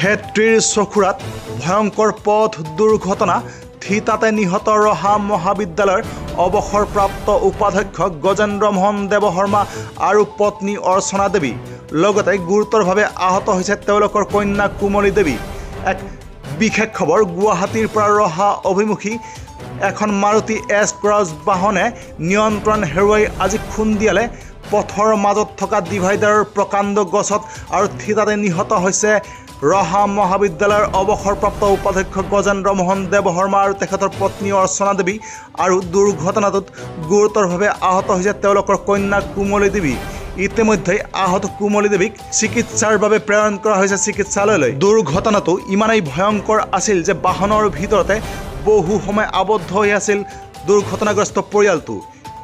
ক্ষেত্ৰীৰ চকুৰাত ভয়ংকৰ পথ দুৰ্ঘটনা থিতাতে নিহত ৰহা মহাবিদ্যালয়ৰ অৱসৰপ্ৰাপ্ত উপাধ্যক্ষ গজেন্দ্ৰ মোহন দেৱশৰ্মা আৰু পত্নী অৰ্চনা দেৱী লগতে গুৰুতৰভাৱে আহত হৈছে তেওঁলোকৰ কন্যা কুমলী দেৱী। এক বিশেষ খবৰ, গুৱাহাটীৰ পৰা ৰহা অভিমুখী এখন মাৰুতি এছ ক্ৰছ বাহনে নিয়ন্ত্ৰণ হেৰুৱাই আজি খুন্দিয়ালে পথৰ মাজত থকা ডিভাইডাৰৰ প্ৰকাণ্ড গছত আৰু থিতাতে নিহত হৈছে ৰহা মহাবিদ্যালয়ৰ অৱসৰপ্ৰাপ্ত উপাধ্যক্ষ গজেন্দ্ৰ মোহন দেৱশৰ্মা আৰু তেখেতৰ পত্নী অৰ্চনা দেৱী আৰু দুৰ্ঘটনাটোত গুৰুতৰভাৱে আহত হৈছে তেওঁলোকৰ কন্যা কুমলী দেৱী। ইতিমধ্যে আহত কুমলী দেৱীক চিকিৎসাৰ বাবে প্ৰেৰণ কৰা হৈছে চিকিৎসালয়লৈ। দুৰ্ঘটনাটো ইমানেই ভয়ংকৰ আছিল যে বাহনৰ ভিতৰতে বহু সময় আবদ্ধ হৈ আছিল দুৰ্ঘটনাগ্ৰস্ত পৰিয়ালটো।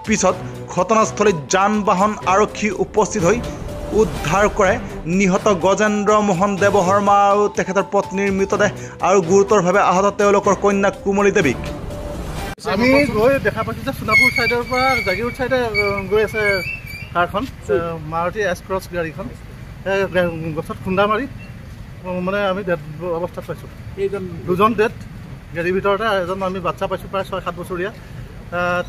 পিছত ঘটনাস্থলীত যান বাহন আৰক্ষী উপস্থিত হৈ উদ্ধাৰ কৰে নিহত গজেন্দ্ৰ মোহন দেৱশৰ্মা আৰু তেখেতৰ পত্নীৰ মৃতদেহ আৰু গুৰুতৰভাৱে আহত তেওঁলোকৰ কন্যা কুমলী দেৱীক। আমি গৈ দেখা পাইছোঁ যে সোণাপুৰ ছাইডৰ পৰা জাগিৰোড ছাইডে গৈ আছে কাৰখন, মাৰুতি এছ ক্ৰছ গাড়ীখন গছত খুন্দা মাৰি মানে আমি ডেড অৱস্থাত পাইছোঁ। দুজন ডেড, গাড়ীৰ ভিতৰতে এজন আমি বাচ্চা পাইছোঁ প্ৰায় 6-7 বছৰীয়া।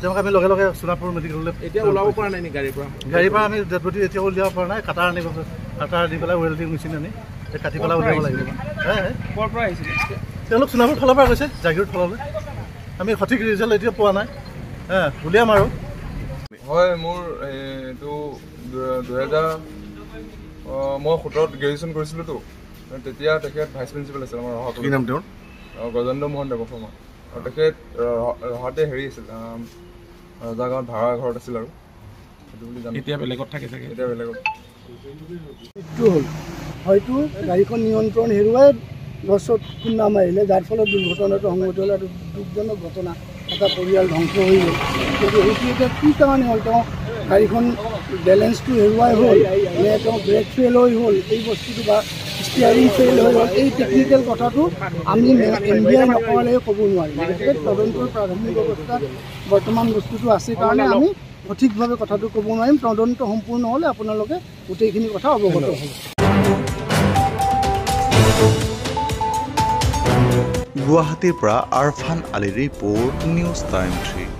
তেওঁক আমি লগে লগে সোণাপুৰ মেডিকেললৈ এতিয়া ওলাব পৰা নাই নি গাড়ীৰ পৰা আমি ডেড বডি এতিয়া উলিয়াব পৰা নাই। কাটাৰ আনি পেলাই ৱেল্ডিং মেচিন আনি কাটি পেলাই উলিয়াব লাগিব। ক'ৰ পৰা আহিছিলে তেওঁলোক? সোণাপুৰ ফালৰ পৰা গৈছে জাগিৰোড ফাললৈ। আমি সঠিক ৰিজাল্ট এতিয়া পোৱা নাই, উলিয়াম আৰু। হয়, মোৰ এইটো 2000 মই 17ত গ্ৰেজুৱেশ্যন কৰিছিলোঁতো, তেতিয়া তেখেত ভাইচ প্ৰিন্সিপাল আছিল আমাৰ ৰহাত। কি নাম তেওঁৰ? গজেন্দ্ৰ মোহন দেৱশৰ্মা। আৰু তেখেত ৰহাতে হেৰি আছিল, ৰজাগাঁৱত ভাড়া ঘৰত আছিল আৰু সেইটো বুলি জানো। এতিয়া বেলেগত থাকে চাগে। এতিয়া বেলেগত মৃত্যু হ'ল। হয়তো গাড়ীখন নিয়ন্ত্ৰণ হেৰুৱাই গছত খুন্দা মাৰিলে, যাৰ ফলত দুৰ্ঘটনাটো সংঘটিত হ'ল। আৰু দুখজনক ঘটনা, এটা পৰিয়াল ধ্বংস হৈ গ'ল। কিন্তু সেইটো এতিয়া কি কাৰণে হ'ল? তেওঁ গাড়ীখন বেলেঞ্চটো হেৰুৱাই হ'ল নে তেওঁ ব্ৰেক ফেইল হৈ হ'ল, এই বস্তুটো বা ষ্টিয়াৰিং ফেইল হৈ হ'ল, এই টেকনিকেল কথাটো আমি MBI নকৰালৈকে ক'ব নোৱাৰিম। গতিকে তদন্তৰ প্ৰাথমিক অৱস্থাত বৰ্তমান বস্তুটো আছে কাৰণে আমি সঠিকভাৱে কথাটো ক'ব নোৱাৰিম। তদন্ত সম্পূৰ্ণ হ'লে আপোনালোকে গোটেইখিনি কথা অৱগত হ'ব। গুৱাহাটীৰ পৰা আৰফান আলীৰ ৰিপৰ্ট, নিউজ টাইম 3।